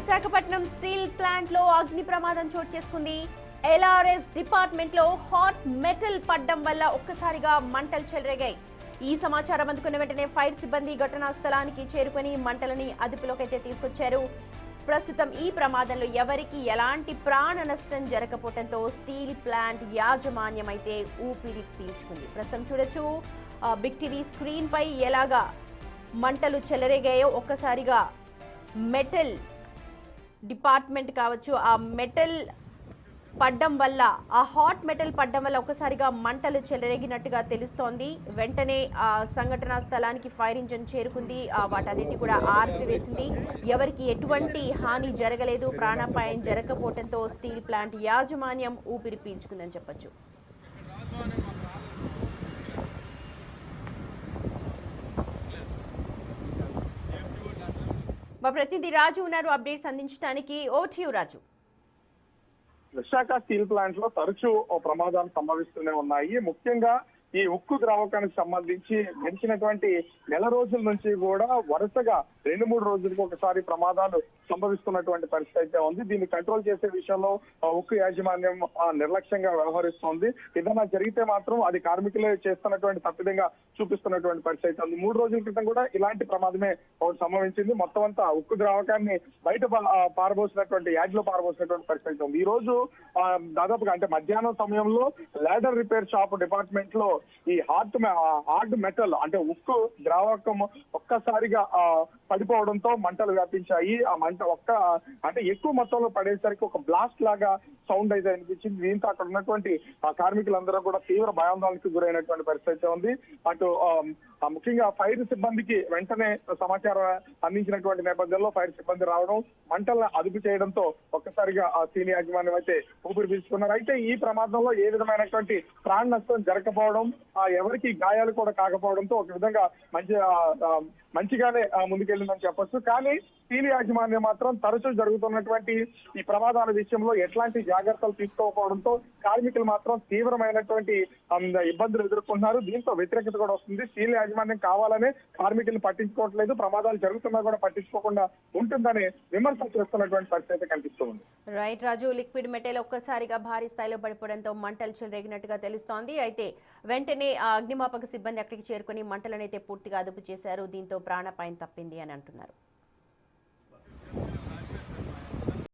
Visakhapatnam steel plant లో అగ్ని ప్రమాదం చోటు చేసుకుంది. ఎల్ఆర్ఎస్ డిపార్ట్మెంట్ లో హాట్ మెటల్ పడ్డం వల్ల ఒక్కసారిగా మంటలు చెలరేగాయి. ఈ సమాచారం అందుకున్న వెంటనే ఫైర్ సిబ్బంది ఘటనా స్థలానికి చేరుకొని మంటలని అదుపులోకి తీసుకొచ్చారు. ప్రస్తుతం ఈ ప్రమాదంలో ఎవరికి ఎలాంటి ప్రాణ నష్టం జరగకపోవడంతో స్టీల్ ప్లాంట్ యాజమాన్యం అయితే ఊపిరి పీల్చుకుంది. ప్రస్తుతం చూడొచ్చు బిగ్ టీవీ స్క్రీన్ పై ఎలాగా మంటలు చెలరేగాయో. ఒక్కసారిగా మెటల్ డిపార్ట్మెంట్ కావచ్చు, ఆ మెటల్ పడ్డం వల్ల, ఆ హాట్ మెటల్ పడ్డం వల్ల ఒక్కసారిగా మంటలు చెలరేగినట్టుగా తెలుస్తోంది. వెంటనే ఆ సంఘటనా స్థలానికి ఫైర్ ఇంజిన్ చేరుకుంది. వాటన్నిటి కూడా ఆర్పివేసింది. ఎవరికి ఎటువంటి హాని జరగలేదు. ప్రాణాపాయం జరగకపోవడంతో స్టీల్ ప్లాంట్ యాజమాన్యం ఊపిరి పీల్చుకుందని చెప్పొచ్చు. మా ప్రతినిధి రాజు ఉన్నారు అప్డేట్స్ అందించడానికి. ఓటియు రాజు. విశాఖ స్టీల్ ప్లాంట్ లో తరచూ ప్రమాదాలు సంభవిస్తూనే ఉన్నాయి. ముఖ్యంగా ఈ ఉక్కు ద్రావకానికి సంబంధించి గడిచినటువంటి నెల రోజుల నుంచి కూడా వరుసగా 2-3 రోజులకు ఒకసారి ప్రమాదాలు సంభవిస్తున్నటువంటి పరిస్థితి అయితే ఉంది. దీన్ని కంట్రోల్ చేసే విషయంలో ఉక్కు యాజమాన్యం నిర్లక్ష్యంగా వ్యవహరిస్తోంది. ఏదైనా జరిగితే మాత్రం అది కార్మికులే చేస్తున్నటువంటి తప్పిదంగా చూపిస్తున్నటువంటి పరిస్థితి అయితే ఉంది. 3 రోజుల క్రితం కూడా ఇలాంటి ప్రమాదమే ఒకటి సంభవించింది. మొత్తం అంతా ఉక్కు ద్రావకాన్ని బయట పారబోసినటువంటి యార్డ్ లో పారబోసినటువంటి పరిస్థితి ఉంది. ఈ రోజు దాదాపుగా అంటే మధ్యాహ్నం సమయంలో లాడర్ రిపేర్ షాప్ డిపార్ట్మెంట్ లో ఈ హార్డ్ మెటల్ అంటే ఉక్కు ద్రావకం ఒక్కసారిగా పడిపోవడంతో మంటలు వ్యాపించాయి. ఆ మంట అంటే ఎక్కువ మొత్తంలో పడేసరికి ఒక బ్లాస్ట్ లాగా సౌండ్ అయితే అనిపించింది. దీంతో అక్కడ ఉన్నటువంటి కార్మికులందరూ కూడా తీవ్ర భయాందోళనకు గురైనటువంటి పరిస్థితి ఉంది. అటు ముఖ్యంగా ఫైర్ సిబ్బందికి వెంటనే సమాచారం అందించినటువంటి నేపథ్యంలో ఫైర్ సిబ్బంది రావడం, మంటలను అదుపు చేయడంతో ఒక్కసారిగా ఆ స్టీల్ యాజమాన్యం అయితే ఊపిరి పీల్చుకున్నారు. అయితే ఈ ప్రమాదంలో ఏ విధమైనటువంటి ప్రాణ నష్టం జరగకపోవడం, ఎవరికి గాయాలు కూడా కాకపోవడంతో ఒక విధంగా మంచిగానే ముందుకెళ్ళిందని చెప్పొచ్చు. కానీ స్టీల్ యాజమాన్యం మాత్రం తరచూ జరుగుతున్నటువంటి ఈ ప్రమాదాల విషయంలో ఎట్లాంటి జాగ్రత్తలు తీసుకోకపోవడంతో కార్మికులు మాత్రం తీవ్రమైనటువంటి ఇబ్బందులు ఎదుర్కొంటున్నారు. దీంతో వ్యతిరేకత కూడా వస్తుంది. స్టీల్ యాజమాన్యం కావాలనే కార్మికులను పట్టించుకోవట్లేదు, ప్రమాదాలు జరుగుతున్నా కూడా పట్టించుకోకుండా ఉంటుందని విమర్శలు చేస్తున్నటువంటి పరిస్థితి కనిపిస్తుంది. రైట్ రాజు, లిక్విడ్ మెటల్ ఒక్కసారిగా భారీ స్థాయిలో పడిపోవడంతో మంటలు చెలరేగినట్టుగా తెలుస్తోంది. అయితే వెంటనే అగ్నిమాపక సిబ్బంది అక్కడికి చేరుకుని మంటలనైతే పూర్తిగా అదుపు చేశారు. దీంతో ప్రాణాపాయం తప్పింది అని అంటున్నారు.